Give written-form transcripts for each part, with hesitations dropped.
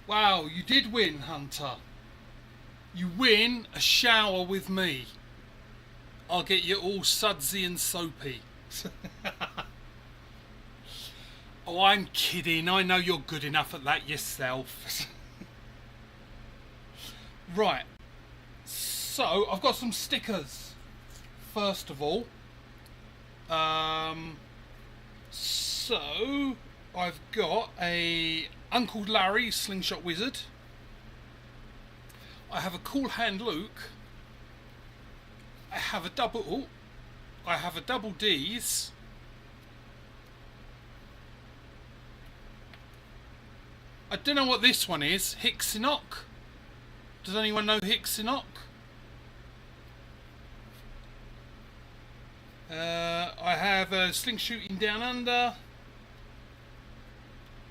Wow, you did win, Hunter. You win a shower with me. I'll get you all sudsy and soapy. Oh, I'm kidding. I know you're good enough at that yourself. Right. So, I've got some stickers. First of all. So, I've got a Uncle Larry Slingshot Wizard. I have a Cool Hand Luke. I have a double. Oh, I have a double D's. I don't know what this one is. Hixinock. Does anyone know Hixinock? I have a Sling Shooting Down Under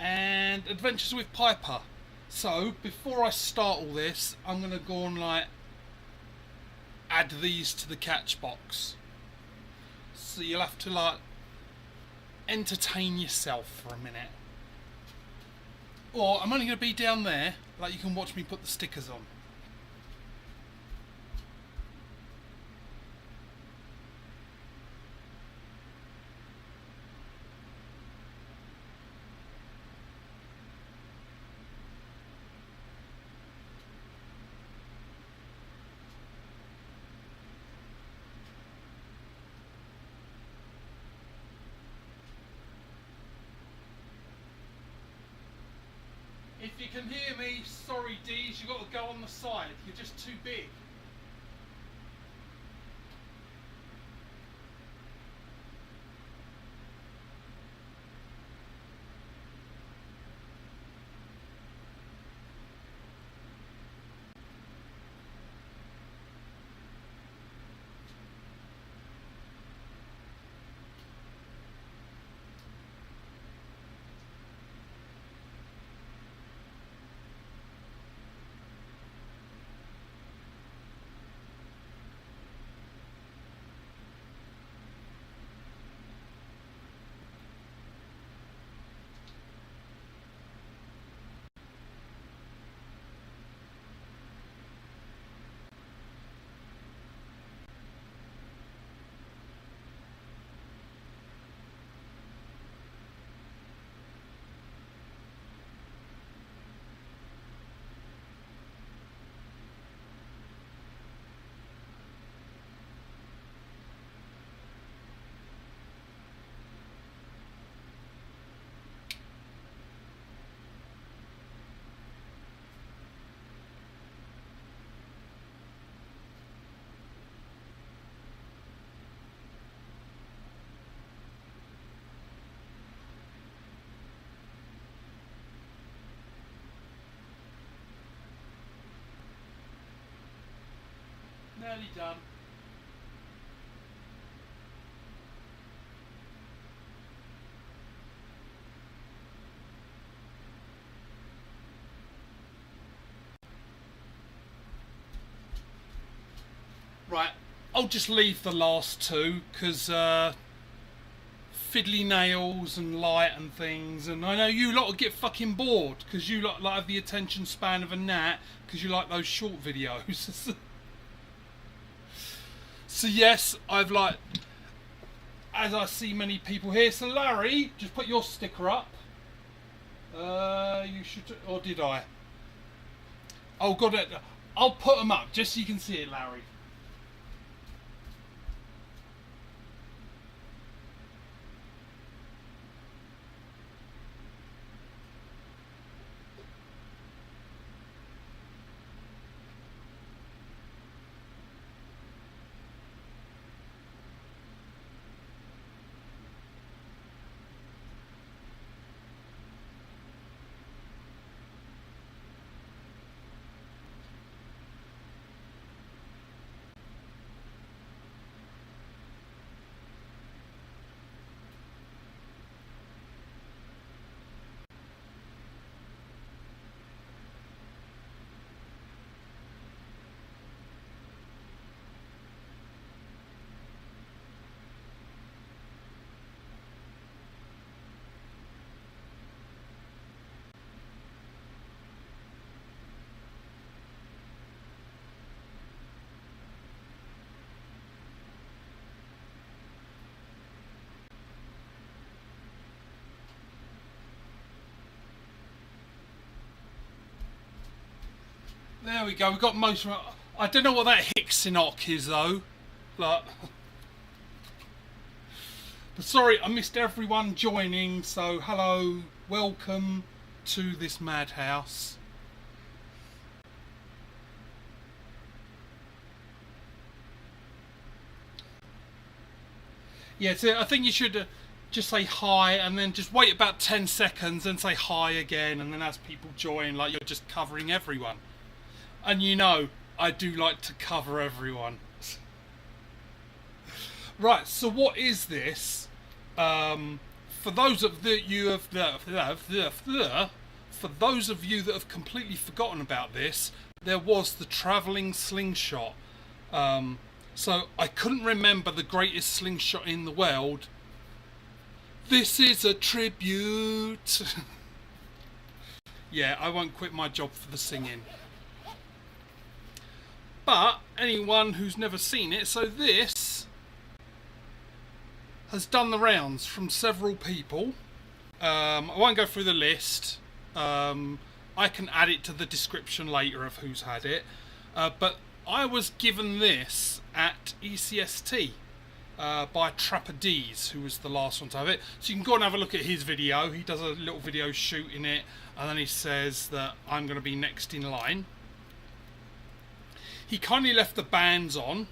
and Adventures with Piper. So before I start all this, I'm gonna go and add these to the catch box. So you'll have to entertain yourself for a minute. Or I'm only gonna be down there, you can watch me put the stickers on. If you can hear me, sorry Dees, you've got to go on the side. You're just too big. Nearly done. Right, I'll just leave the last two because fiddly nails and light and things, and I know you lot will get fucking bored because you lot have the attention span of a gnat because you like those short videos. So yes, I've as I see many people here. So Larry, just put your sticker up. You should, or did I? Oh god, I'll put them up just so you can see it, Larry. There we go. We got most. I don't know what that Hicksinock is though. Like, but sorry, I missed everyone joining. So hello, welcome to this madhouse. Yeah, so I think you should just say hi and then just wait about 10 seconds and say hi again, and then as people join, like you're just covering everyone. And you know, I do like to cover everyone. Right, so what is this? For those of you of for those of you that have completely forgotten about this, there was the travelling slingshot. So I couldn't remember the greatest slingshot in the world. This is a tribute. Yeah, I won't quit my job for the singing. But anyone who's never seen it, so this has done the rounds from several people. I won't go through the list. I can add it to the description later of who's had it. But I was given this at ECST by Trapper D's, who was the last one to have it. So you can go and have a look at his video. He does a little video shooting it, and then he says that I'm going to be next in line. He kindly left the bands on.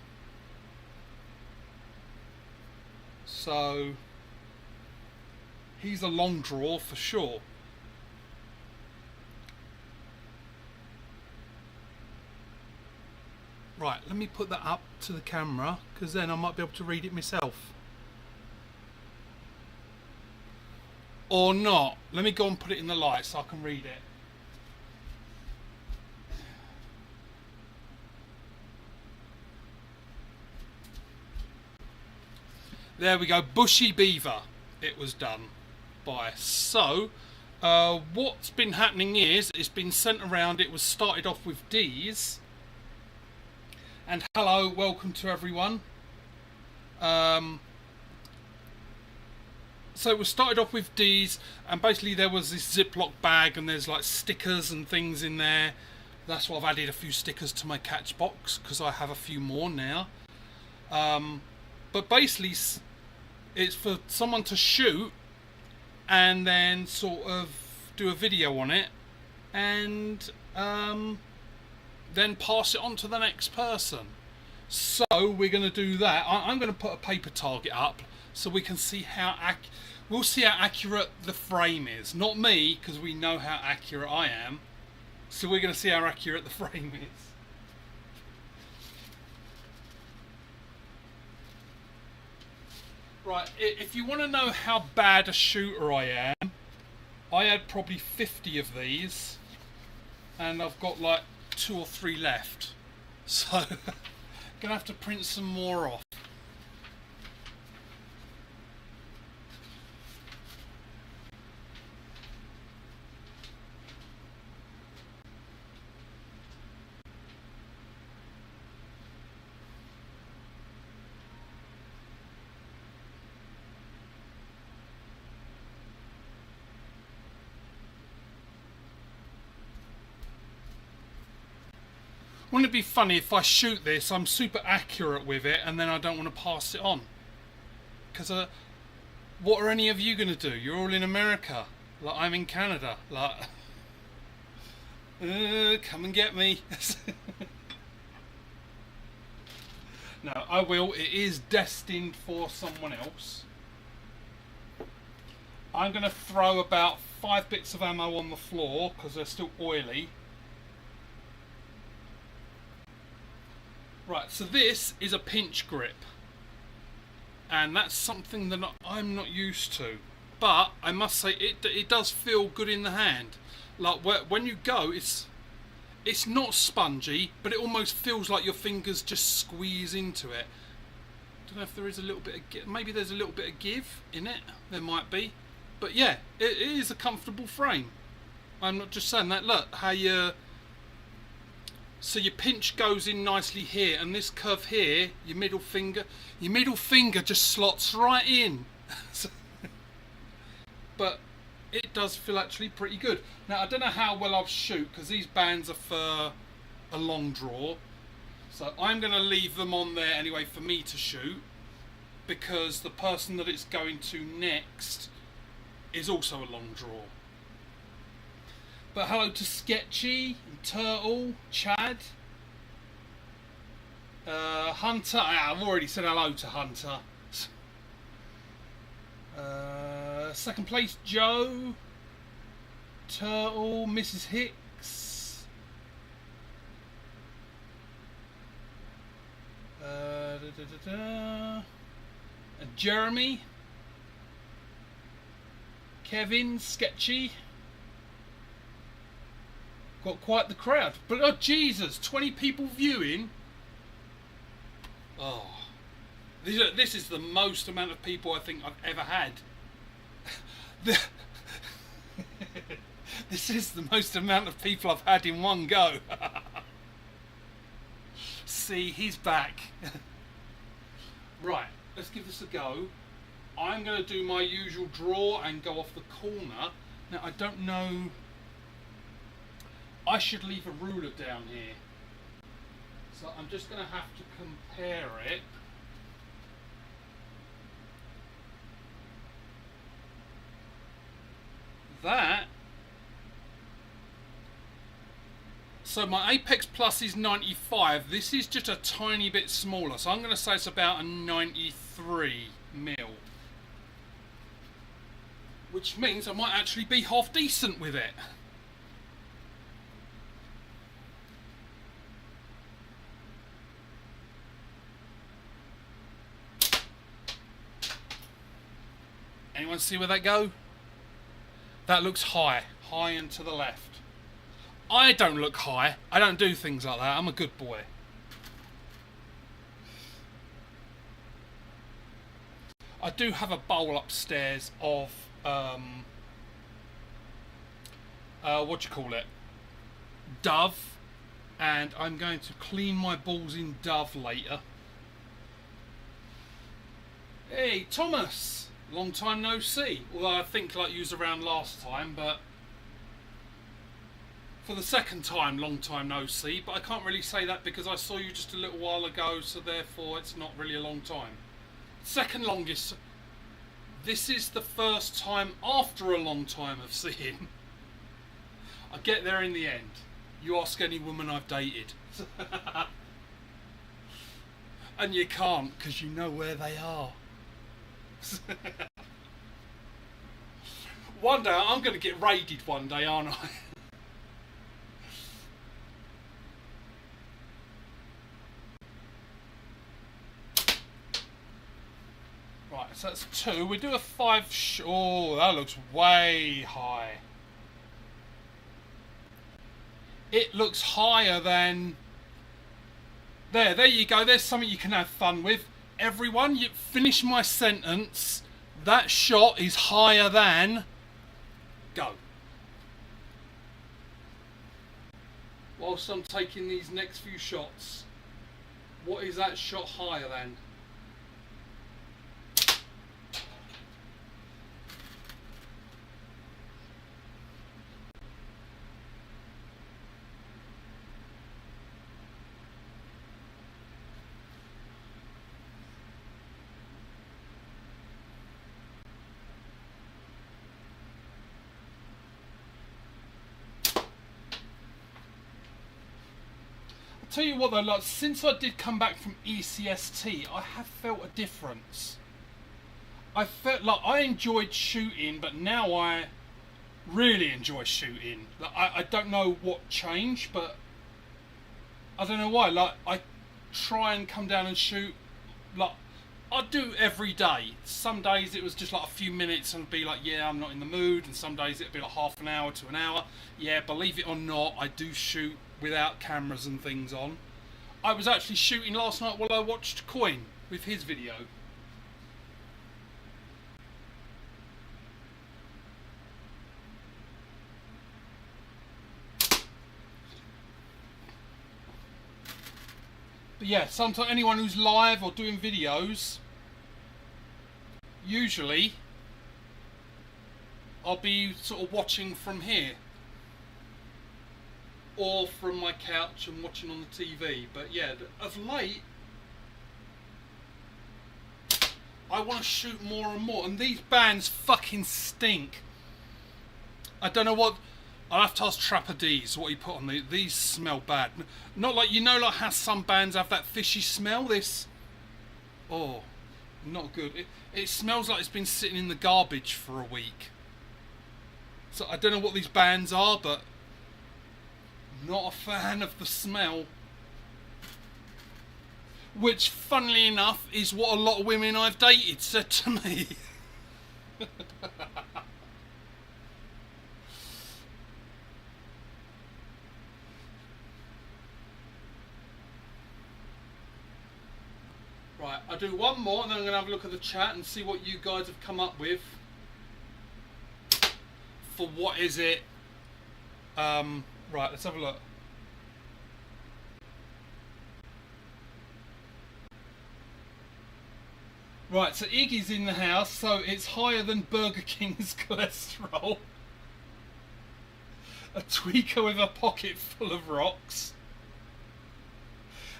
So he's a long draw for sure. Right, let me put that up to the camera, because then I might be able to read it myself. Or not. Let me go and put it in the light so I can read it. There we go, Bushy Beaver it was done by. So, what's been happening is, it's been sent around, it was started off with D's. And hello, welcome to everyone. So it was started off with D's, and basically there was this Ziploc bag, and there's like stickers and things in there. That's why I've added a few stickers to my catch box, because I have a few more now. But basically it's for someone to shoot and then sort of do a video on it, and then pass it on to the next person. So we're going to do that. I'm going to put a paper target up so we can see how we'll see how accurate the frame is. Not me, because we know how accurate I am. So we're going to see how accurate the frame is. Right, if you want to know how bad a shooter I am, I had probably 50 of these, and I've got like 2 or 3 left. So, gonna have to print some more off. Wouldn't it be funny if I shoot this, I'm super accurate with it, and then I don't want to pass it on? Because what are any of you going to do? You're all in America. Like, I'm in Canada. Like, come and get me. No, I will. It is destined for someone else. I'm going to throw about 5 bits of ammo on the floor, because they're still oily. Right, so this is a pinch grip, and that's something that I'm not used to, but I must say it does feel good in the hand. Like when you go, it's not spongy, but it almost feels like your fingers just squeeze into it. Don't know if there is a little bit of maybe there's a little bit of give in it. There might be, but yeah, it is a comfortable frame. I'm not just saying that. Look how you. So your pinch goes in nicely here, and this curve here, your middle finger just slots right in. But it does feel actually pretty good. Now I don't know how well I'll shoot, because these bands are for a long draw. So I'm going to leave them on there anyway for me to shoot, because the person that it's going to next is also a long draw. But hello to Sketchy, Turtle, Chad, Hunter. I've already said hello to Hunter. Second place, Joe, Turtle, Mrs. Hicks, and Jeremy, Kevin, Sketchy. Got quite the crowd. But oh Jesus, 20 people viewing. Oh, this is the most amount of people I think I've ever had. This is the most amount of people I've had in one go. See, he's back. Right, let's give this a go. I'm going to do my usual draw and go off the corner. Now, I don't know. I should leave a ruler down here. So I'm just going to have to compare it. That. So my Apex Plus is 95. This is just a tiny bit smaller. So I'm going to say it's about a 93 mil. Which means I might actually be half decent with it. Anyone see where that go? That looks high. High and to the left. I don't look high. I don't do things like that. I'm a good boy. I do have a bowl upstairs of what do you call it? Dove. And I'm going to clean my balls in Dove later. Hey, Thomas! Long time no see. Although I think like you was around last time, but for the second time, long time no see. But I can't really say that because I saw you just a little while ago, so therefore it's not really a long time. Second longest. This is the first time after a long time of seeing. I get there in the end. You ask any woman I've dated. And you can't, because you know where they are. One day I'm going to get raided one day, aren't I? Right, so that's 2. We do a 5. Oh, that looks way high. It looks higher than... There you go. There's something you can have fun with. Everyone, you finish my sentence. That shot is higher than... Go. Whilst I'm taking these next few shots, what is that shot higher than? Tell you what though, like, since I did come back from ECST, I have felt a difference. I felt like I enjoyed shooting, but now I really enjoy shooting. Like, I don't know what changed, but I don't know why. Like, I try and come down and shoot. Like, I do every day. Some days it was just like a few minutes and be like, yeah, I'm not in the mood. And some days it'd be like half an hour to an hour. Yeah, believe it or not, I do shoot without cameras and things on. I was actually shooting last night while I watched Coin with his video. But yeah, sometimes anyone who's live or doing videos, usually I'll be sort of watching from here. or from my couch and watching on the TV. But yeah, of late, I want to shoot more and more, and these bands fucking stink. I don't know what. I'll have to ask Trapper D's what he put on these smell bad. Not like, you know, like how some bands have that fishy smell. This, oh, not good. It smells like it's been sitting in the garbage for a week. So I don't know what these bands are, but not a fan of the smell. Which, funnily enough, is what a lot of women I've dated said to me. Right, I'll do one more and then I'm going to have a look at the chat and see what you guys have come up with. For what is it? Right, let's have a look. Right, so Iggy's in the house, so it's higher than Burger King's cholesterol. A tweaker with a pocket full of rocks.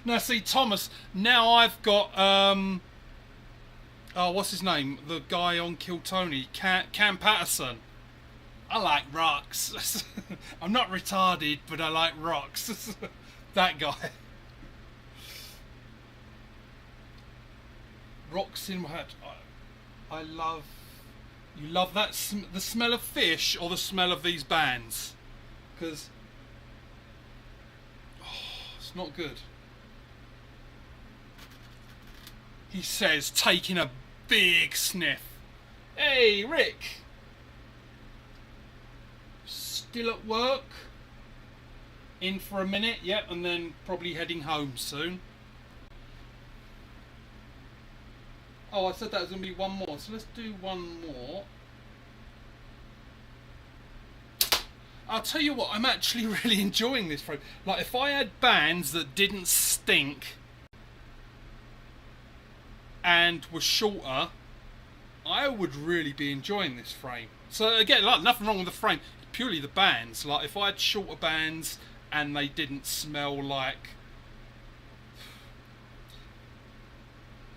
Now see, Thomas, now I've got, oh, what's his name? The guy on Kill Tony, Cam Patterson. I like rocks. I'm not retarded, but I like rocks. That guy. Rocks in my head. I love. You love that the smell of fish or the smell of these bands? Because it's not good. He says, taking a big sniff. Hey, Rick. Still at work? In for a minute, yep, and then probably heading home soon. Oh, I said that was going to be one more, so let's do one more. I'll tell you what, I'm actually really enjoying this frame. Like, if I had bands that didn't stink and were shorter, I would really be enjoying this frame. So again, like, nothing wrong with the frame, it's purely the bands. Like, if I had shorter bands and they didn't smell like...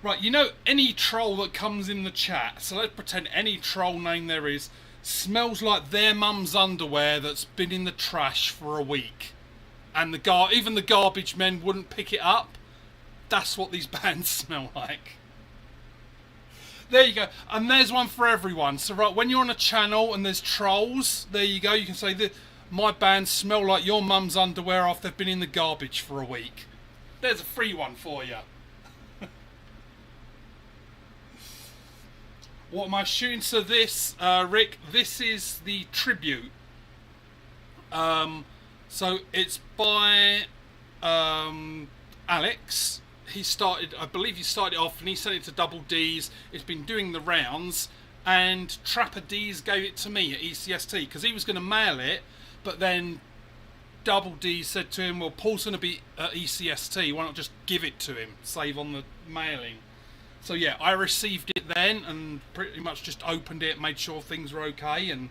Right, you know, any troll that comes in the chat, so let's pretend any troll name there is, smells like their mum's underwear that's been in the trash for a week. And even the garbage men wouldn't pick it up. That's what these bands smell like. There you go. And there's one for everyone. So right, when you're on a channel and there's trolls, there you go. You can say, my bands smell like your mum's underwear after they've been in the garbage for a week. There's a free one for you. What am I shooting? So this, Rick, this is the tribute. So it's by Alex. I believe he started off and he sent it to Double D's. It's been doing the rounds, and Trapper D's gave it to me at ECST because he was going to mail it, but then Double D said to him, well, Paul's going to be at ECST, why not just give it to him, save on the mailing. So yeah, I received it then and pretty much just opened it, made sure things were okay, and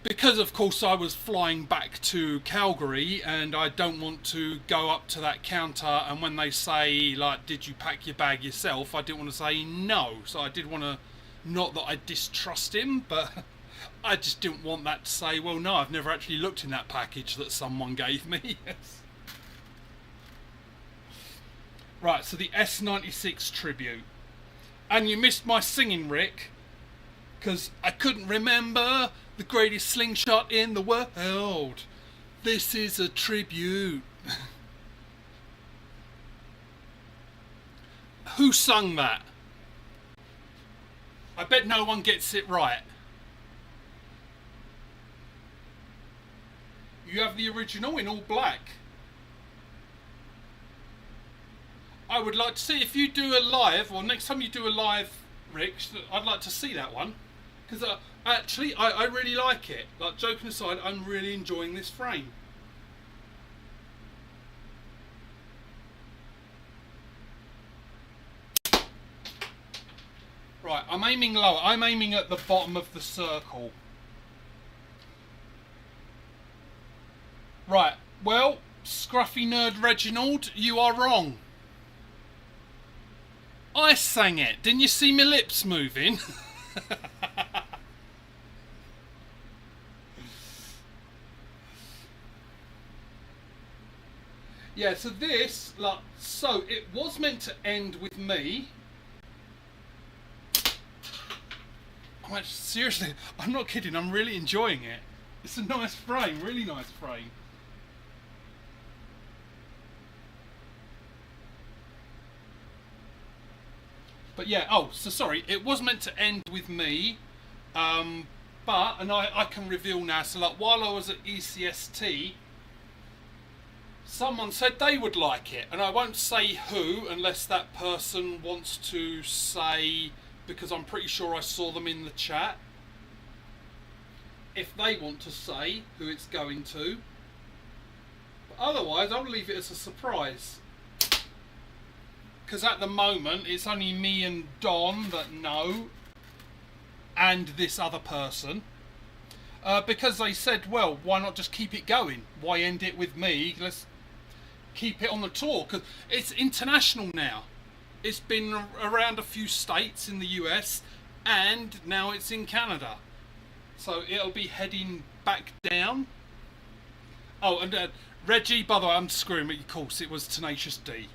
because of course I was flying back to Calgary and I don't want to go up to that counter and when they say, like, did you pack your bag yourself, I didn't want to say no. So I did want to, not that I distrust him, but I just didn't want that to say, well, no, I've never actually looked in that package that someone gave me. Right, so the S96 tribute. And you missed my singing, Rick, because I couldn't remember the greatest slingshot in the world. This is a tribute. Who sung that? I bet no one gets it right. You have the original in all black. I would like to see, if you do a live, or next time you do a live, Rick, I'd like to see that one. Because actually, I really like it. Like, joking aside, I'm really enjoying this frame. Right, I'm aiming lower. I'm aiming at the bottom of the circle. Right, Well, Scruffy Nerd Reginald, you are wrong. I sang it. Didn't you see my lips moving? Yeah, so this, like, so it was meant to end with me. Seriously, I'm not kidding, I'm really enjoying it. It's a nice frame, really nice frame. But yeah, oh, so sorry, it was meant to end with me, but, and I can reveal now, so like while I was at ECST, someone said they would like it, and I won't say who unless that person wants to say, because I'm pretty sure I saw them in the chat. If they want to say who it's going to. But otherwise, I'll leave it as a surprise. Because at the moment, it's only me and Don that know, and this other person. Because they said, well, why not just keep it going? Why end it with me? Let's keep it on the tour, because it's international now. It's been around a few states in the US, and now it's in Canada. So it'll be heading back down. Oh, and Reggie, by the way, I'm screwing with you, of course, it was Tenacious D.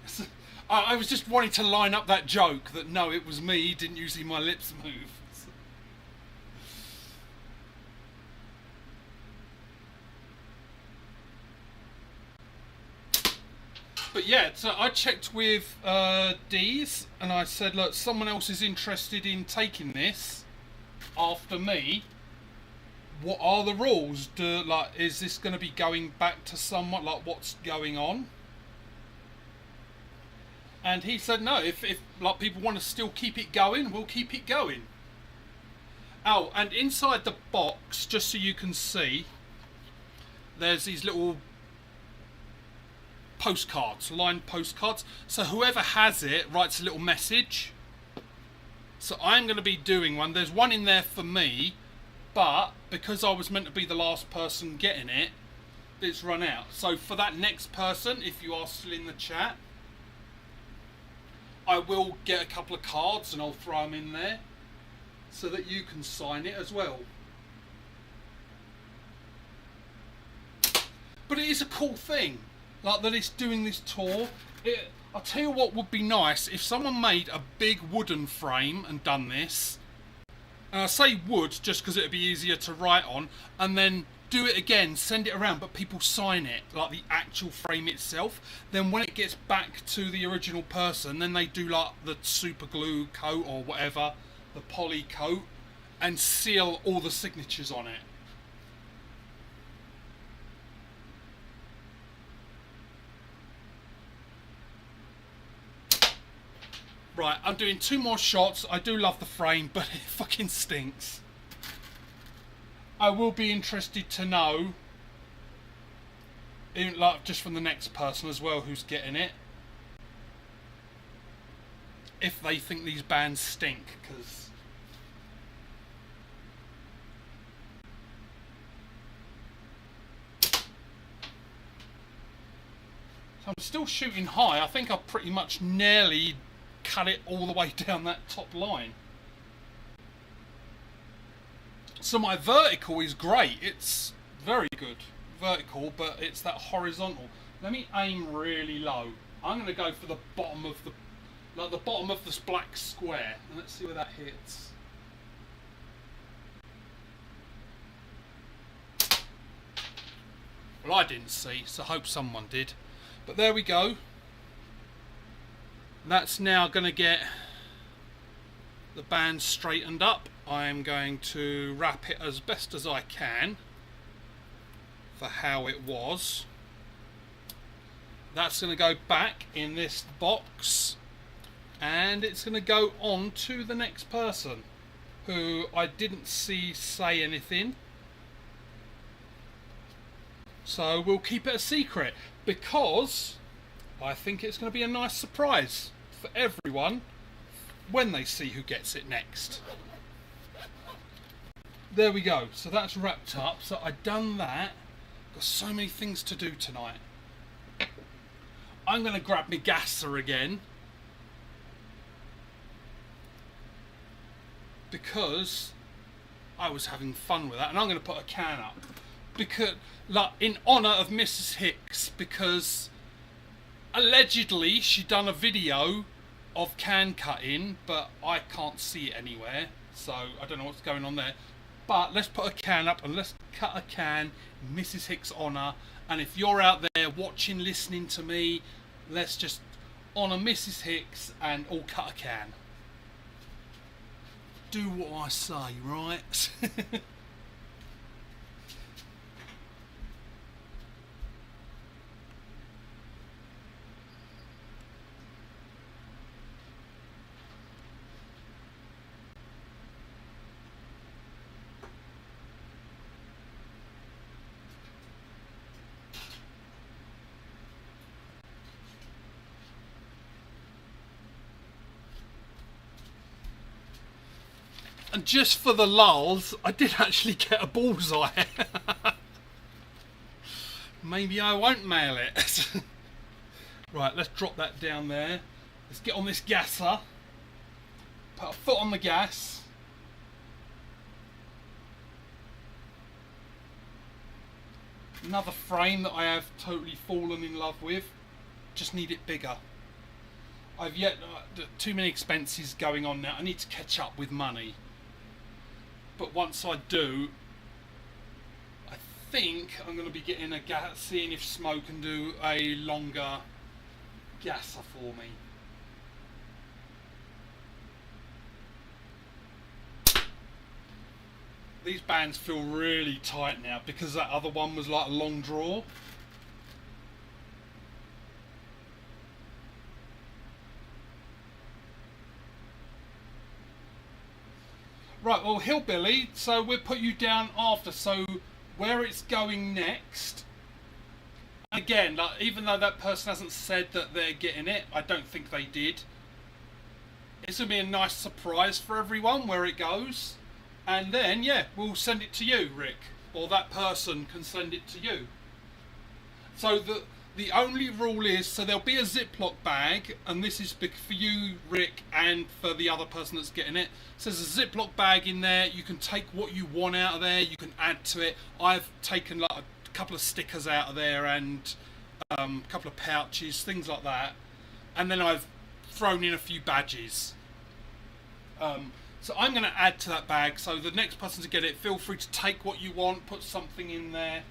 I was just wanting to line up that joke that no, it was me, didn't you see my lips move? But yeah, so I checked with Dee's and I said, look, someone else is interested in taking this after me. What are the rules? Is this going to be going back to someone? Like, what's going on? And he said, no, if like people want to still keep it going, we'll keep it going. Oh, and inside the box, just so you can see, there's these little postcards, lined postcards. So whoever has it writes a little message. So I'm going to be doing one. There's one in there for me, but because I was meant to be the last person getting it, it's run out. So for that next person, if you are still in the chat, I will get a couple of cards and I'll throw them in there so that you can sign it as well. But it is a cool thing, like that it's doing this tour. I'll tell you what would be nice, if someone made a big wooden frame and done this, and I say wood just because it would be easier to write on, and then do it again, send it around, but people sign it, like the actual frame itself. Then when it gets back to the original person, then they do like the super glue coat or whatever, the poly coat, and seal all the signatures on it. Right, I'm doing 2 more shots. I do love the frame, but it fucking stinks. I will be interested to know, even like just from the next person as well who's getting it, if they think these bands stink, because so I'm still shooting high. I think I've pretty much nearly cut it all the way down that top line. So my vertical is great. It's very good vertical, but it's that horizontal. Let me aim really low. I'm going to go for the bottom of the bottom of this black square, and let's see where that hits. Well, I didn't see, so I hope someone did. But there we go. That's now going to get the band straightened up. I am going to wrap it as best as I can for how it was. That's going to go back in this box, and it's going to go on to the next person who I didn't see say anything. So we'll keep it a secret because I think it's going to be a nice surprise for everyone when they see who gets it next. There we go. So that's wrapped up. So I've done that. Got so many things to do tonight. I'm going to grab my gasser again, because I was having fun with that, and I'm going to put a can up because, like, in honour of Mrs. Hicks, because allegedly she done a video of can cutting, but I can't see it anywhere, so I don't know what's going on there. But let's put a can up and let's cut a can in Mrs. Hicks' honour. And if you're out there watching, listening to me, let's just honour Mrs. Hicks and all cut a can. Do what I say, right? And just for the lulz, I did actually get a bullseye. Maybe I won't mail it. Right, let's drop that down there. Let's get on this gasser. Put a foot on the gas. Another frame that I have totally fallen in love with. Just need it bigger. I've yet too many expenses going on now. I need to catch up with money. But once I do, I think I'm going to be getting a gas, seeing if Smoke can do a longer gasser for me. These bands feel really tight now because that other one was like a long draw. Right, well, Hillbilly, so we'll put you down after, so where it's going next. Again, like, even though that person hasn't said that they're getting it, I don't think they did. It's going to be a nice surprise for everyone where it goes. And then, yeah, we'll send it to you, Rick. Or that person can send it to you. So the only rule is, so there'll be a Ziploc bag, and this is for you, Rick, and for the other person that's getting it. So there's a Ziploc bag in there. You can take what you want out of there. You can add to it. I've taken like a couple of stickers out of there and a couple of pouches, things like that. And then I've thrown in a few badges. So I'm going to add to that bag. So the next person to get it, feel free to take what you want, put something in there.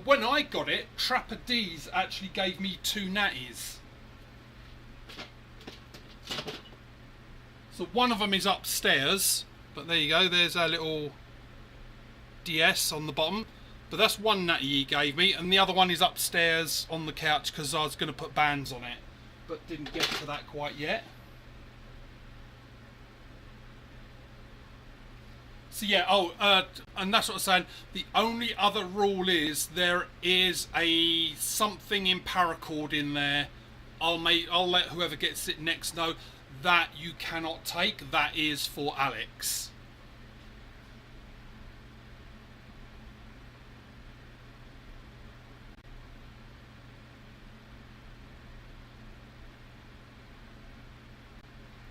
When I got it, Trapper D's actually gave me 2 natties. So one of them is upstairs, but there you go, there's our little DS on the bottom. But that's one natty he gave me, and the other one is upstairs on the couch because I was going to put bands on it, but didn't get to that quite yet. So yeah, and that's what I'm saying. The only other rule is there is a something in paracord in there. I'll let whoever gets it next know that you cannot take. That is for Alex.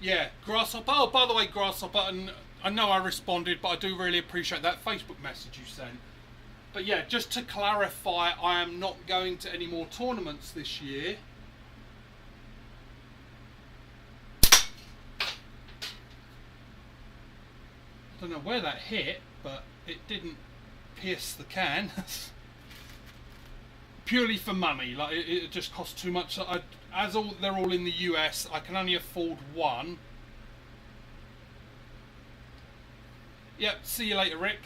Yeah, Grasshopper. Oh, by the way, Grasshopper, and I know I responded, but I do really appreciate that Facebook message you sent. But yeah, just to clarify, I am not going to any more tournaments this year. I don't know where that hit, but it didn't pierce the can. Purely for money, like it just costs too much. They're all in the US, I can only afford one. Yep, see you later, Rick.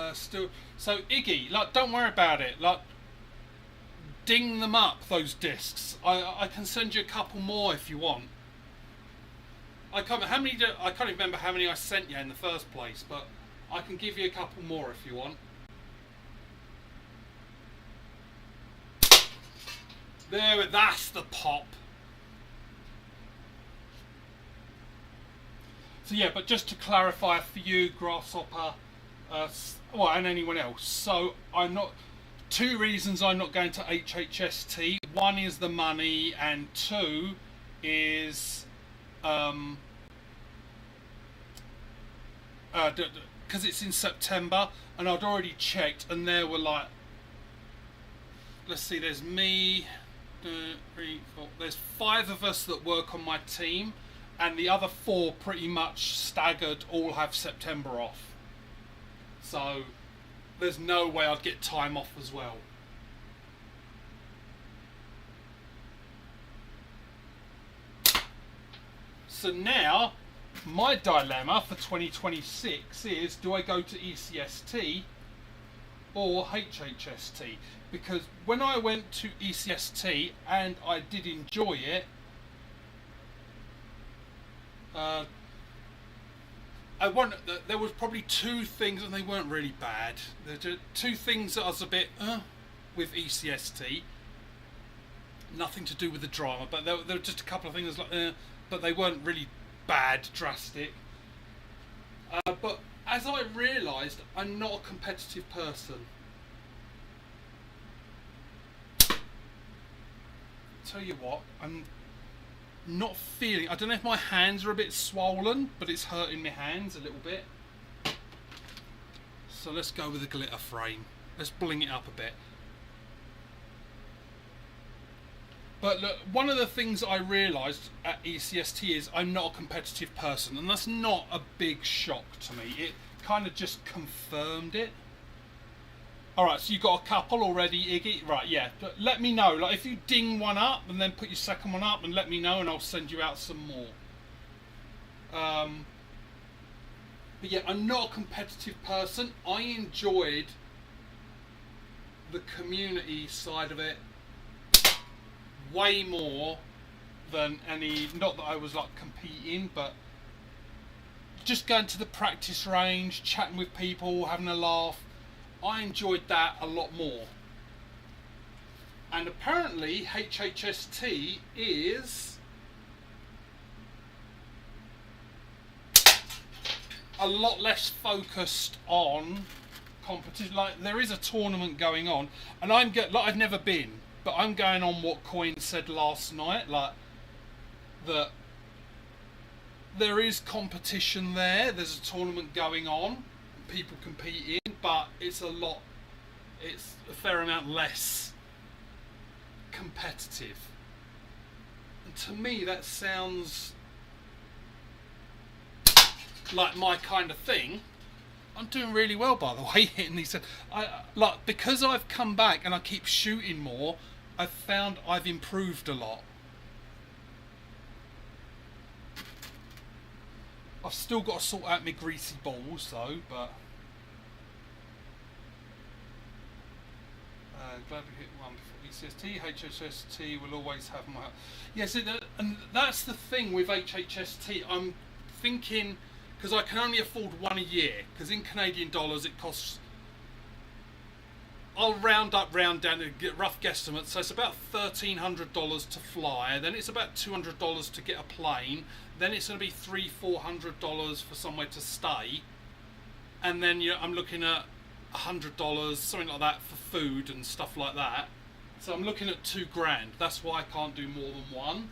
So Iggy, like, don't worry about it. Like, ding them up, those discs. I can send you a couple more if you want. I can't remember how many I sent you in the first place, but I can give you a couple more if you want. There, that's the pop. So yeah, but just to clarify for you, Grasshopper, well, and anyone else. So I'm not. Two reasons I'm not going to HHST. One is the money, and two is because it's in September, and I'd already checked, and there were like, let's see, there's me, three, four, there's 5 of us that work on my team, and the other 4 pretty much staggered all have September off. So there's no way I'd get time off as well. So now my dilemma for 2026 is, do I go to ECST or HHST? Because when I went to ECST, and I did enjoy it, there was probably 2 things, and they weren't really bad. There were 2 things that I was a bit with ECST. Nothing to do with the drama, but there were just a couple of things like but they weren't really bad, drastic. But as I realised, I'm not a competitive person. Tell you what, I'm not feeling. I don't know if my hands are a bit swollen, but it's hurting my hands a little bit. So let's go with the glitter frame. Let's bling it up a bit. But look, one of the things I realised at ECST is I'm not a competitive person, and that's not a big shock to me. It kind of just confirmed it. Alright, so you got a couple already, Iggy? Right, yeah. But let me know. Like, if you ding one up and then put your second one up, and let me know, and I'll send you out some more. But yeah, I'm not a competitive person. I enjoyed the community side of it way more than any, not that I was like competing, but just going to the practice range, chatting with people, having a laugh. I enjoyed that a lot more. And apparently HHST is a lot less focused on competition. Like, there is a tournament going on, and like, I've never been, but I'm going on what Coin said last night, like that there is competition there. There's a tournament going on, people competing, but it's a fair amount less competitive. And to me, that sounds like my kind of thing. I'm doing really well, by the way, hitting these. Like, because I've come back and I keep shooting more, I've found I've improved a lot. I've still got to sort out my greasy balls though, but glad we hit one before ECST. HHST will always have my... Yes, and that's the thing with HHST. I'm thinking, because I can only afford one a year, because in Canadian dollars it costs, I'll round up, round down and get rough guesstimates. So it's about $1,300 to fly, then it's about $200 to get a plane, then it's going to be $300-400 for somewhere to stay, and then I'm looking at $100, something like that, for food and stuff like that. So I'm looking at $2,000. That's why I can't do more than one.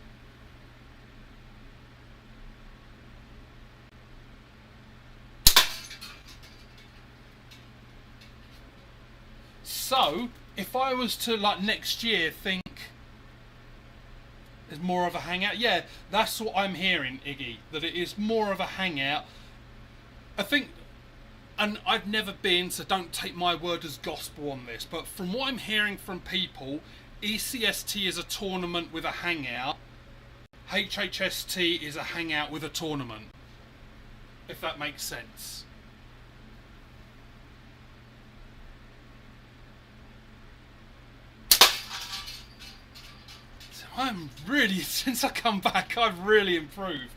So if I was to, like, next year think there's more of a hangout, yeah, that's what I'm hearing, Iggy, that it is more of a hangout. I think, and I've never been, so don't take my word as gospel on this, but from what I'm hearing from people, ECST is a tournament with a hangout, HHST is a hangout with a tournament, if that makes sense. So I'm really, since I come back, I've really improved.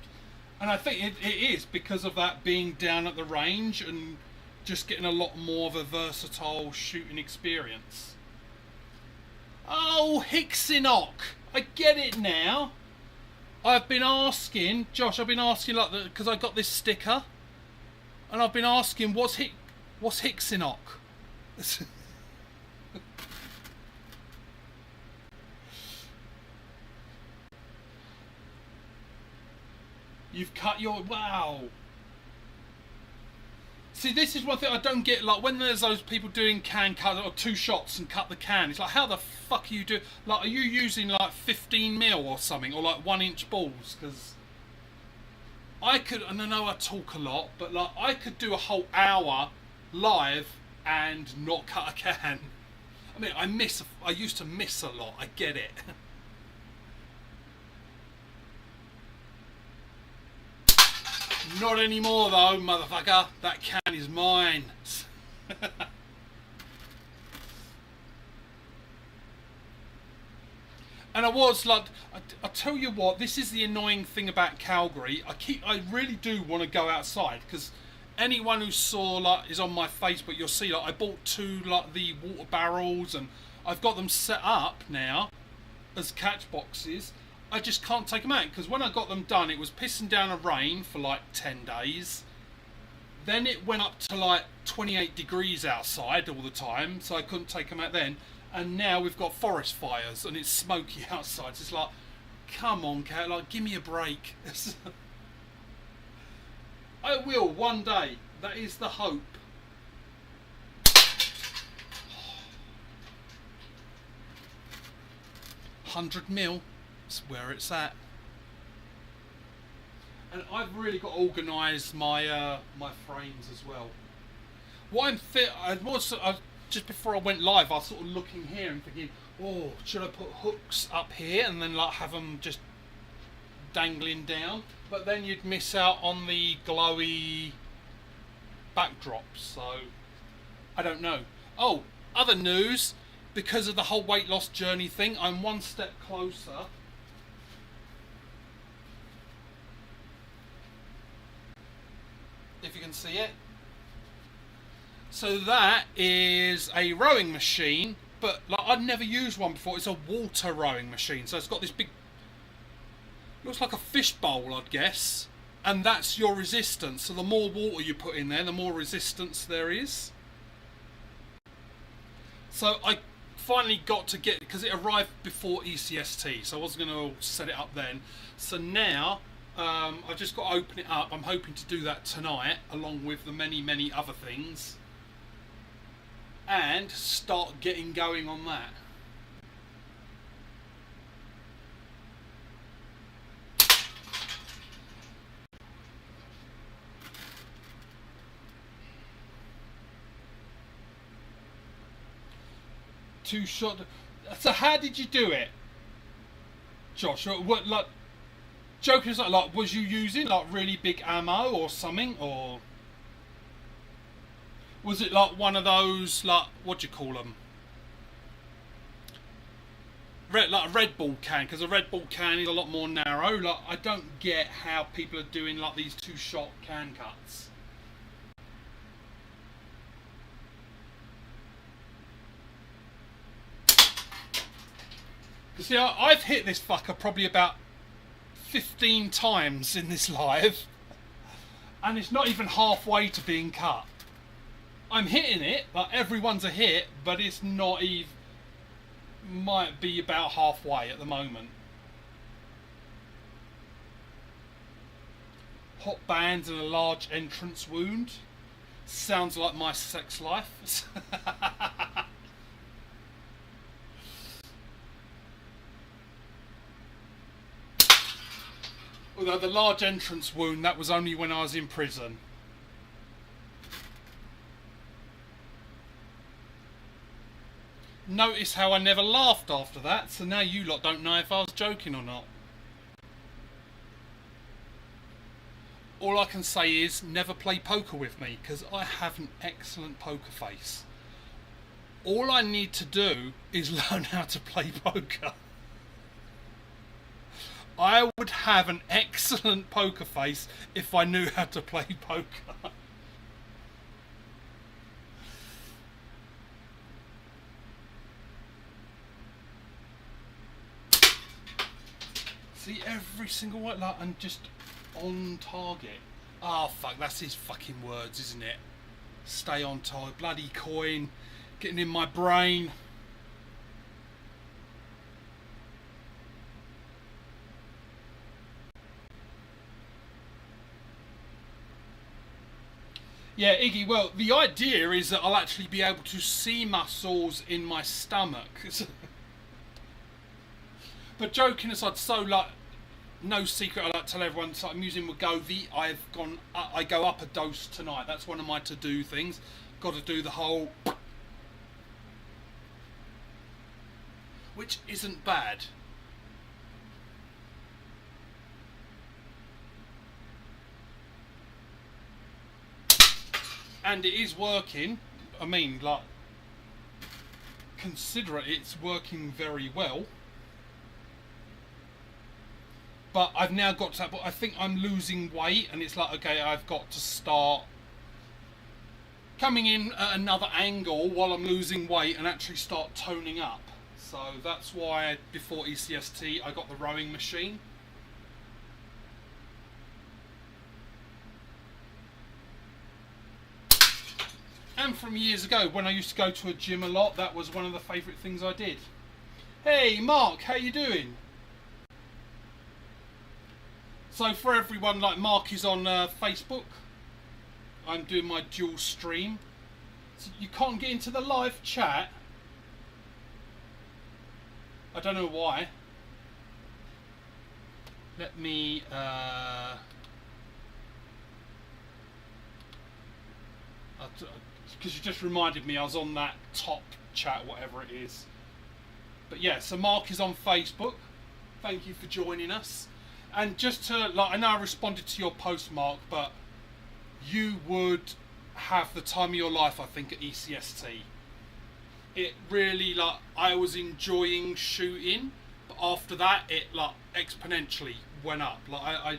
And I think it is because of that being down at the range and just getting a lot more of a versatile shooting experience. Oh, Hicksinock! I get it now. I've been asking, Josh, I've been asking, like, because I got this sticker, and I've been asking, what's Hixinock? You've cut your... Wow. See, this is one thing I don't get, like, when there's those people doing can cut, or 2 shots and cut the can, it's like, how the fuck are you doing... Like, are you using, like, 15 mil or something, or, like, 1-inch balls? Because I could, and I know I talk a lot, but, like, I could do a whole hour live and not cut a can. I mean, I used to miss a lot, I get it. Not anymore though, motherfucker. That can is mine. And I was like, I tell you what, this is the annoying thing about Calgary. I really do want to go outside, because anyone who saw, like, is on my Facebook, you'll see, like, I bought 2, like, the water barrels, and I've got them set up now as catch boxes. I just can't take them out, because when I got them done, it was pissing down a rain for like 10 days. Then it went up to like 28 degrees outside all the time, so I couldn't take them out then. And now we've got forest fires and it's smoky outside. So it's like, come on, cat, like, give me a break. I will one day. That is the hope. 100 mil. That's where it's at. And I've really got to organise my my frames as well. What just before I went live, I was sort of looking here and thinking, oh, should I put hooks up here and then, like, have them just dangling down? But then you'd miss out on the glowy backdrops, so I don't know. Oh, other news, because of the whole weight loss journey thing, I'm one step closer. If you can see it. So that is a rowing machine, but, like, I'd never used one before. It's a water rowing machine, so it's got this big, looks like a fish bowl, I'd guess, and that's your resistance. So the more water you put in there, the more resistance there is. So I finally got to get, because it arrived before ECST, so I wasn't going to set it up then. So now I've just got to open it up. I'm hoping to do that tonight, along with the many other things, and start getting going on that. Two shot. So how did you do it, Josh? What, like, joking aside, like, was you using, like, really big ammo or something, or was it like one of those, like, what do you call them? Like a Red Bull can, because a Red Bull can is a lot more narrow. Like, I don't get how people are doing, like, these 2-shot can cuts. You see, I've hit this fucker probably about 15 times in this live, and it's not even halfway to being cut. I'm hitting it, like, everyone's a hit, but it's not even, might be about halfway at the moment. Hot bands and a large entrance wound. Sounds like my sex life. Although the large entrance wound, that was only when I was in prison. Notice how I never laughed after that, so now you lot don't know if I was joking or not. All I can say is never play poker with me, because I have an excellent poker face. All I need to do is learn how to play poker. I would have an excellent poker face if I knew how to play poker. See, every single one, like, and just on target. Oh fuck, that's his fucking words, isn't it? Stay on target. Bloody coin getting in my brain. Yeah, Iggy, well, the idea is that I'll actually be able to see muscles in my stomach. But joking aside, so like, no secret, I like to tell everyone, so I'm using Wegovy. I go up a dose tonight. That's one of my to-do things. Got to do the whole, which isn't bad. And it is working. I mean, like, consider it, it's working very well. But I've now got to that, but I think I'm losing weight, and it's like, okay, I've got to start coming in at another angle while I'm losing weight and actually start toning up. So that's why before ECST I got the rowing machine. And from years ago, when I used to go to a gym a lot, that was one of the favourite things I did. Hey Mark, how you doing? So for everyone, like, Mark is on Facebook. I'm doing my dual stream. So you can't get into the live chat. I don't know why. Let me... because you just reminded me I was on that top chat, whatever it is. But yeah, so Mark is on Facebook. Thank you for joining us. And just to, like, I know I responded to your post, Mark, but you would have the time of your life, I think, at ECST. It really, like, I was enjoying shooting, but after that, it, like, exponentially went up. Like,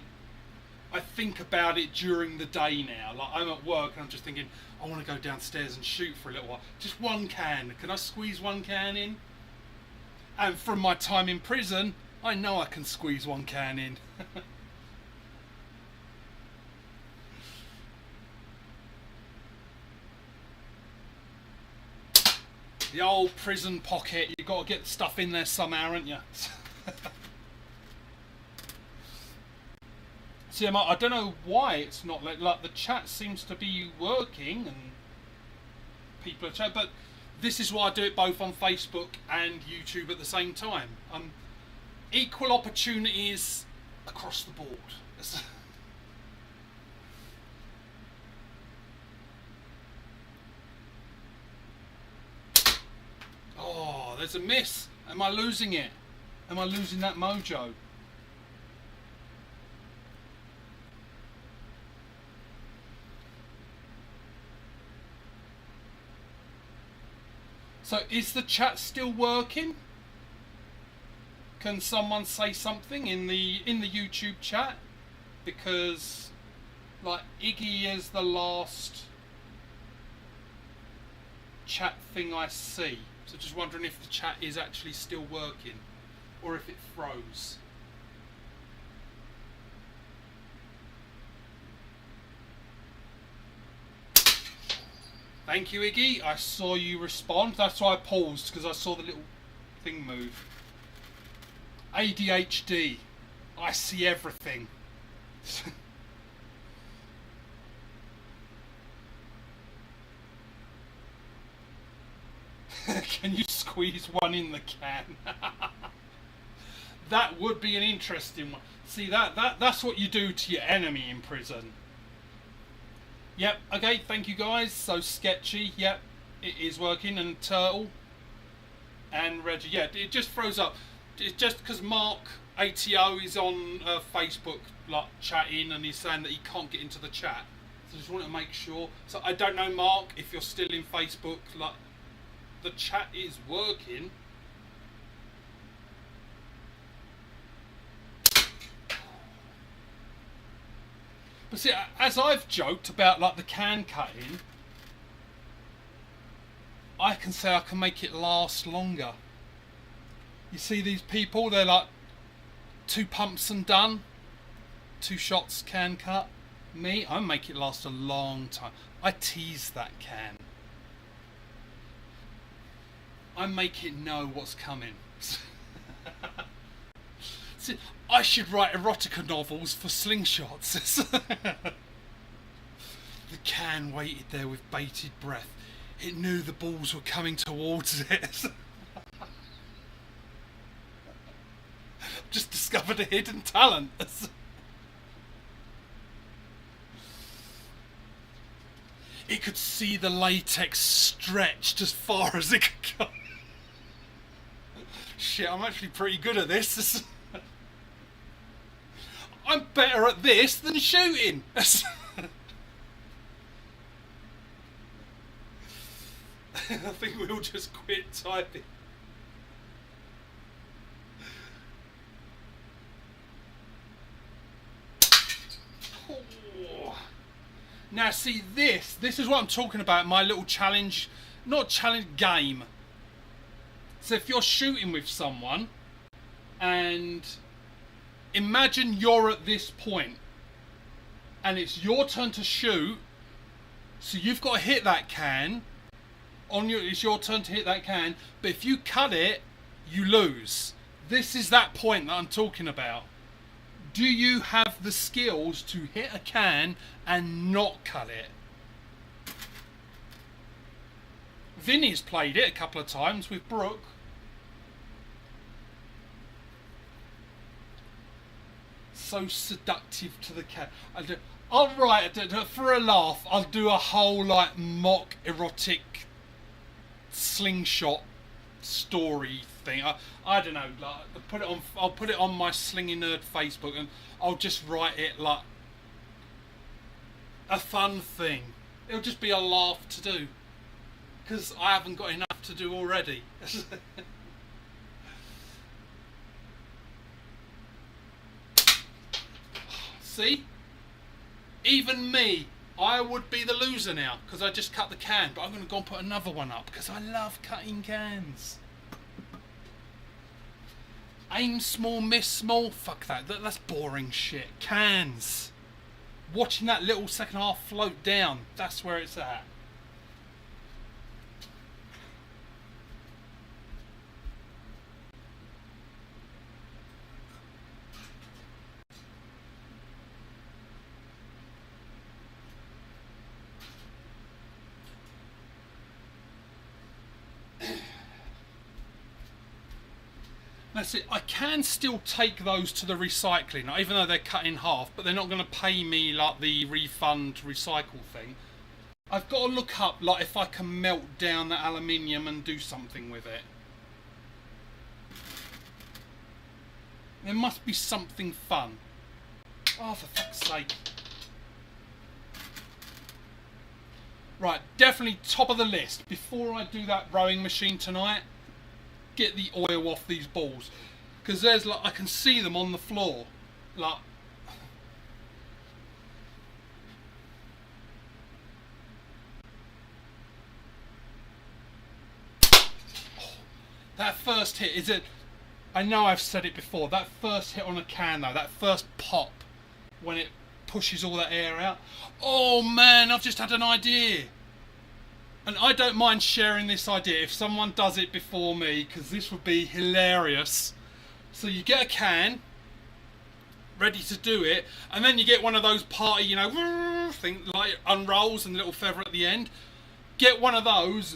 I think about it during the day now. Like, I'm at work and I'm just thinking, I want to go downstairs and shoot for a little while. Just one can. Can I squeeze one can in? And from my time in prison, I know I can squeeze one can in. The old prison pocket. You've got to get the stuff in there somehow, haven't you? See, I don't know why it's not like the chat seems to be working and people are chatting, but this is why I do it both on Facebook and YouTube at the same time. Equal opportunities across the board. Oh, there's a miss. Am I losing it? Am I losing that mojo? So is the chat still working? Can someone say something in the YouTube chat? Because, like, Iggy is the last chat thing I see. So just wondering if the chat is actually still working or if it froze. Thank you, Iggy. I saw you respond. That's why I paused, because I saw the little thing move. ADHD. I see everything. Can you squeeze one in the can? That would be an interesting one. See, that's what you do to your enemy in prison. Yep, okay, thank you guys. So Sketchy, yep, it is working. And Turtle and Reggie, yeah, it just froze up. It's just because Mark ATO is on Facebook, like, chatting, and he's saying that he can't get into the chat. So I just want to make sure. So I don't know, Mark, if you're still in Facebook, like, the chat is working. But see, as I've joked about, like, the can cutting, I can say I can make it last longer. You see these people, they're like 2 pumps and done. 2 shots, can cut. Me, I make it last a long time. I tease that can. I make it know what's coming. See, I should write erotica novels for slingshots. The can waited there with bated breath. It knew the balls were coming towards it. Just discovered a hidden talent. It could see the latex stretched as far as it could go. Shit, I'm actually pretty good at this. I'm better at this than shooting. I think we'll just quit typing. Oh. Now see, this is what I'm talking about, my little challenge, not challenge, game. So if you're shooting with someone and imagine you're at this point and it's your turn to shoot, so you've got to hit that can. It's your turn to hit that can, but if you cut it, you lose. This is that point that I'm talking about. Do you have the skills to hit a can and not cut it? Vinny's played it a couple of times with Brooke. So seductive to the can. I'll write for a laugh. I'll do a whole like mock erotic slingshot story thing. I don't know. Like, I'll put it on my Slinginerd Facebook, and I'll just write it like a fun thing. It'll just be a laugh to do because I haven't got enough to do already. See? Even me, I would be the loser now because I just cut the can, but I'm going to go and put another one up because I love cutting cans. Aim small, miss small. Fuck that. That's boring shit. Cans. Watching that little second half float down. That's where it's at. That's it. I can still take those to the recycling, even though they're cut in half, but they're not going to pay me like the refund recycle thing. I've got to look up like if I can melt down the aluminium and do something with it. There must be something fun. Oh, for fuck's sake. Right, definitely top of the list. Before I do that rowing machine tonight, get the oil off these balls, because there's like I can see them on the floor, like that first hit is it. I know I've said it before. That first hit on a can though, that first pop when it pushes all that air out. Oh man, I've just had an idea. And I don't mind sharing this idea if someone does it before me, because this would be hilarious. So you get a can, ready to do it, and then you get one of those party, you know, thing, like unrolls and a little feather at the end. Get one of those,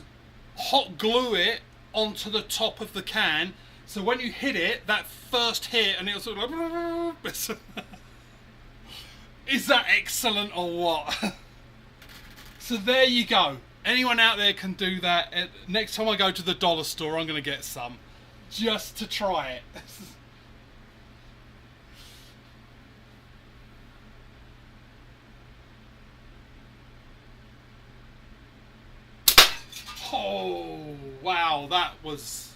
hot glue it onto the top of the can, so when you hit it, that first hit, and it'll sort of like... Is that excellent or what? So there you go. Anyone out there can do that. Next time I go to the dollar store, I'm going to get some. Just to try it. Oh, wow, that was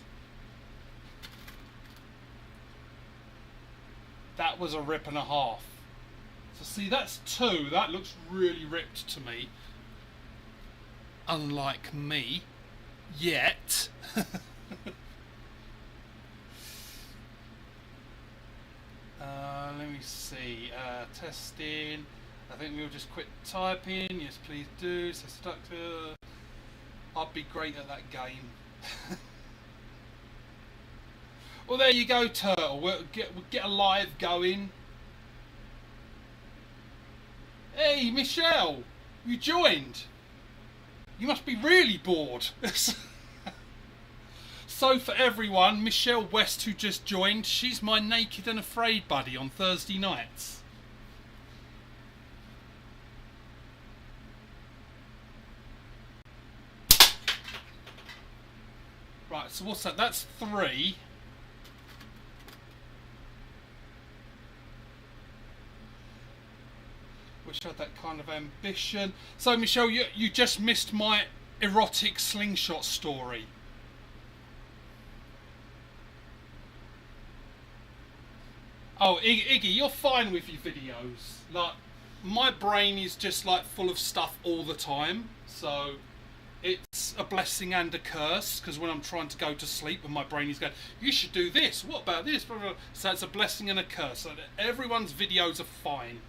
a rip and a half. So see, that's 2. That looks really ripped to me. Unlike me, yet. Let me see. Testing. I think we'll just quit typing. Yes, please do. So seductor. I'd be great at that game. Well, there you go, Turtle. We'll get a live going. Hey, Michelle, you joined. You must be really bored. So for everyone, Michelle West, who just joined, she's my Naked and Afraid buddy on Thursday nights. Right, so what's that? That's 3. Wish I had that kind of ambition. So Michelle, you just missed my erotic slingshot story. Oh, Iggy, you're fine with your videos. Like, my brain is just like full of stuff all the time. So it's a blessing and a curse, because when I'm trying to go to sleep and my brain is going, you should do this, what about this? So it's a blessing and a curse. So everyone's videos are fine.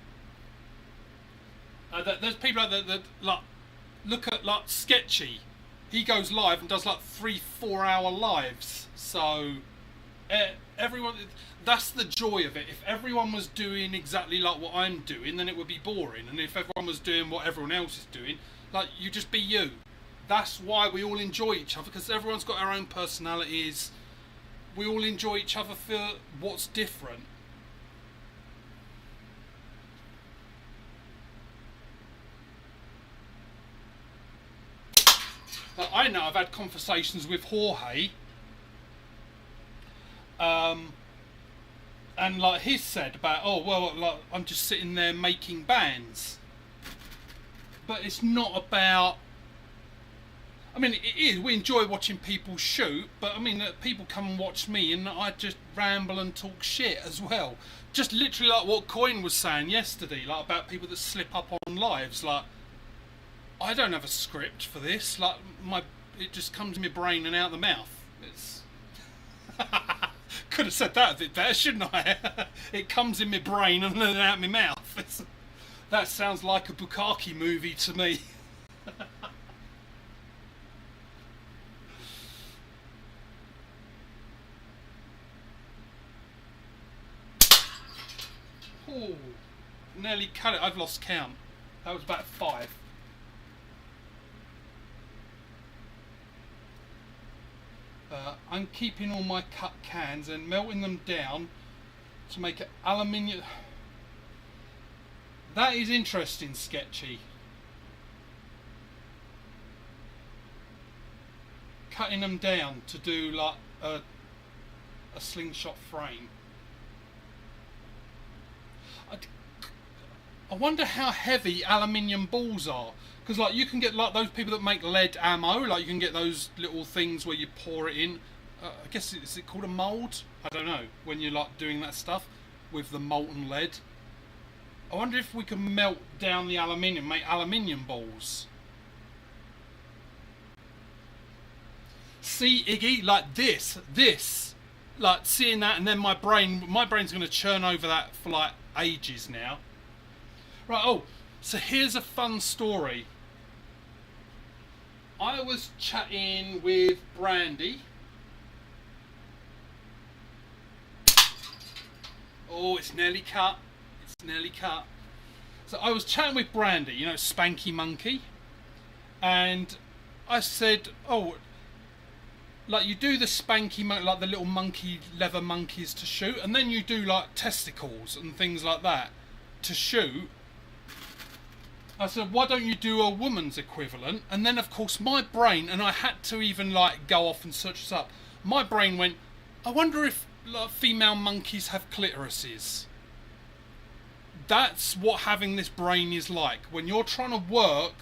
There's people out there that like look at like Sketchy. He goes live and does like 3-4 hour lives. So everyone, that's the joy of it. If everyone was doing exactly like what I'm doing, then it would be boring. And if everyone was doing what everyone else is doing, like, you just be you. That's why we all enjoy each other, because everyone's got our own personalities. We all enjoy each other for what's different. I know I've had conversations with Jorge, and like he's said about, oh well, like, I'm just sitting there making bands, but it's not about. I mean, it is. We enjoy watching people shoot, but I mean, people come and watch me, and I just ramble and talk shit as well. Just literally like what Coin was saying yesterday, like about people that slip up on lives, like. I don't have a script for this. Like it just comes in my brain and out the mouth. It's could have said that a bit better, shouldn't I? It comes in my brain and then out my mouth. That sounds like a Bukkake movie to me. Oh, nearly cut it. I've lost count. That was about 5. I'm keeping all my cut cans and melting them down to make an aluminium. That is interesting, Sketchy. Cutting them down to do like a slingshot frame. I wonder how heavy aluminium balls are. Because like you can get like those people that make lead ammo, like you can get those little things where you pour it in. I guess is it called a mould? I don't know. When you're like doing that stuff with the molten lead. I wonder if we can melt down the aluminium, make aluminium balls. See, Iggy, like this, like seeing that, and then my brain's going to churn over that for like ages now. Right. Oh, so here's a fun story. I was chatting with Brandy. Oh, it's nearly cut. It's nearly cut. So I was chatting with Brandy, you know, Spanky Monkey. And I said, oh, like you do the Spanky Monkey, like the little monkey, leather monkeys to shoot. And then you do like testicles and things like that to shoot. I said, why don't you do a woman's equivalent? And then, of course, my brain, and I had to even, like, go off and search this up. My brain went, I wonder if like, female monkeys have clitorises. That's what having this brain is like. When you're trying to work,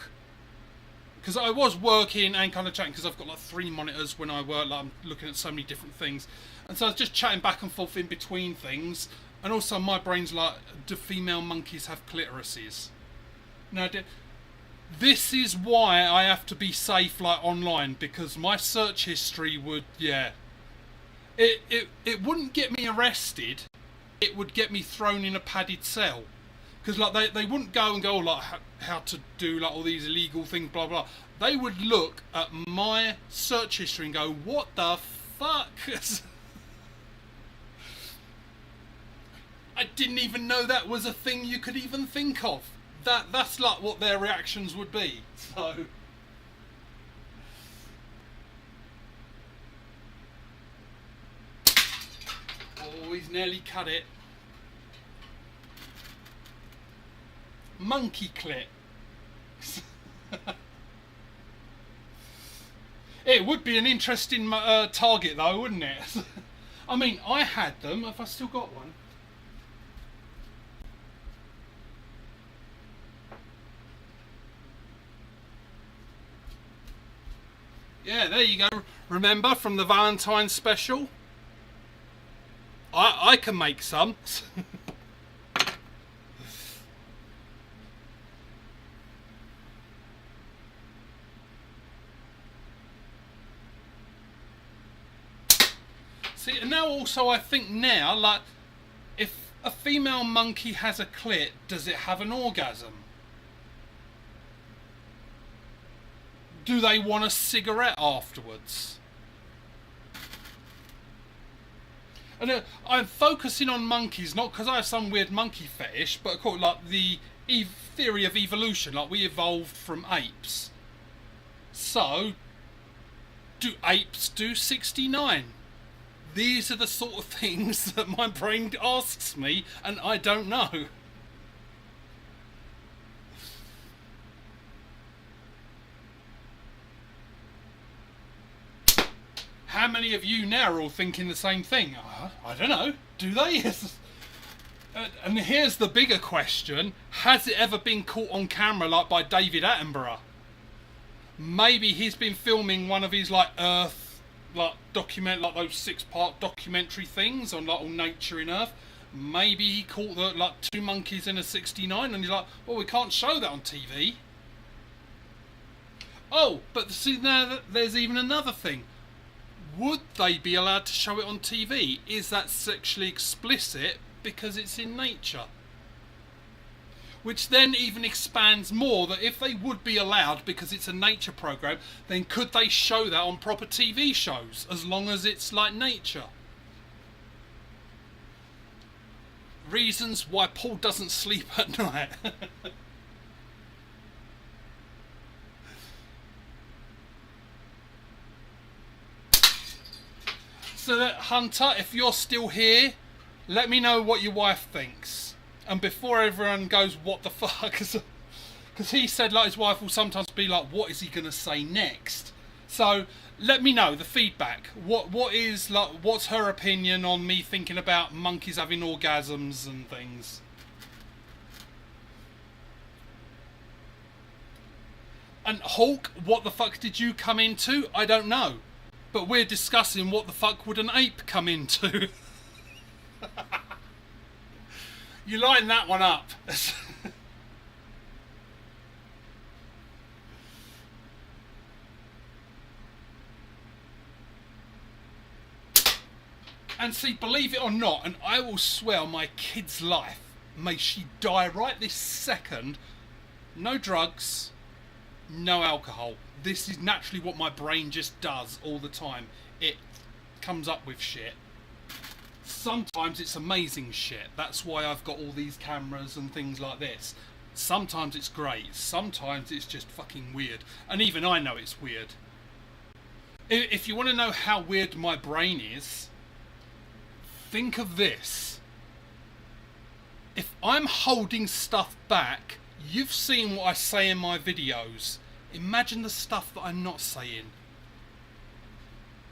because I was working and kind of chatting, because I've got, like, 3 monitors when I work, like, I'm looking at so many different things. And so I was just chatting back and forth in between things. And also my brain's like, do female monkeys have clitorises? Now, this is why I have to be safe, like online, because my search history would, yeah, it wouldn't get me arrested it would get me thrown in a padded cell. Because like they wouldn't go and go like how to do like all these illegal things, blah blah. They would look at my search history and go, what the fuck? I didn't even know that was a thing you could even think of. That's like what their reactions would be. So oh, he's nearly cut it. Monkey clit. It would be an interesting target though, wouldn't it? I mean, I had them. Have I still got one? Yeah, there you go. Remember from the Valentine's special? I can make some. See, and now also I think now, like, if a female monkey has a clit, does it have an orgasm? Do they want a cigarette afterwards? And I'm focusing on monkeys, not because I have some weird monkey fetish, but of course, like the theory of evolution, like we evolved from apes. So, do apes do 69? These are the sort of things that my brain asks me, and I don't know. How many of you now are all thinking the same thing? I don't know. Do they? And here's the bigger question. Has it ever been caught on camera like by David Attenborough? Maybe he's been filming one of his like Earth like those 6-part documentary things on like all nature in Earth. Maybe he caught the like 2 monkeys in a 69 and he's like, well, we can't show that on TV. Oh, but see, now there's even another thing. Would they be allowed to show it on TV? Is that sexually explicit because it's in nature? Which then even expands more that if they would be allowed because it's a nature program, then could they show that on proper TV shows as long as it's like nature? Reasons why Paul doesn't sleep at night. So that Hunter, if you're still here, let me know what your wife thinks. And before everyone goes, what the fuck? Because he said like his wife will sometimes be like, what is he going to say next? So let me know the feedback. What's her opinion on me thinking about monkeys having orgasms and things? And Hulk, what the fuck did you come into? I don't know. But we're discussing what the fuck would an ape come into. You line that one up. And see, believe it or not, and I will swear on my kid's life, may she die right this second, no drugs, no alcohol. This is naturally what my brain just does all the time. It comes up with shit. Sometimes it's amazing shit. That's why I've got all these cameras and things like this. Sometimes it's great. Sometimes it's just fucking weird. And even I know it's weird. If you want to know how weird my brain is, think of this. If I'm holding stuff back, you've seen what I say in my videos. Imagine the stuff that I'm not saying.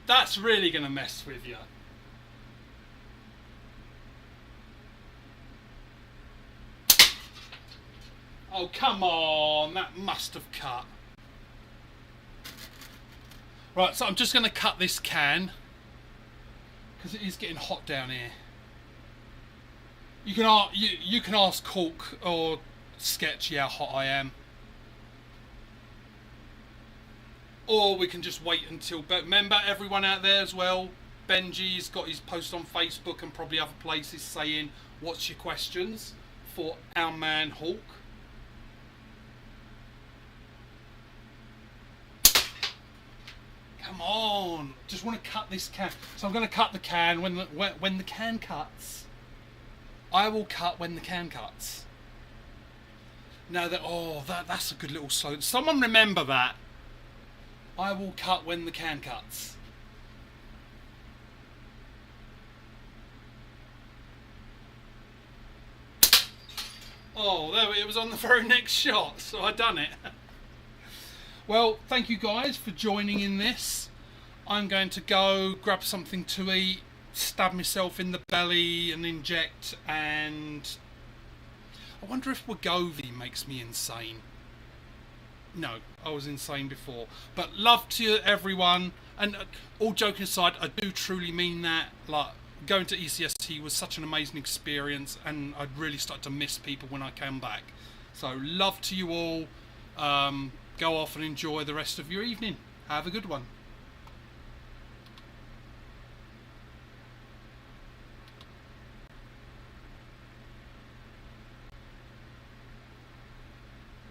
That's really going to mess with you. Oh, come on, that must have cut. Right, so I'm just going to cut this can, because it is getting hot down here. You can ask Cork or Sketchy how hot I am. Or we can just wait until, but remember everyone out there as well, Benji's got his post on Facebook and probably other places saying, what's your questions for our man Hawk? Come on, just want to cut this can. So I'm going to cut the can when the can cuts. I will cut when the can cuts. Now that's a good little slogan. Someone remember that. I will cut when the can cuts. Oh, there it was on the very next shot, so I done it. Well, thank you guys for joining in this. I'm going to go grab something to eat, stab myself in the belly and inject, and I wonder if Wegovy makes me insane. No, I was insane before. But love to everyone, and all joking aside, I do truly mean that. Like, going to ECST was such an amazing experience, and I'd really start to miss people when I came back. So love to you all. Go off and enjoy the rest of your evening. Have a good one.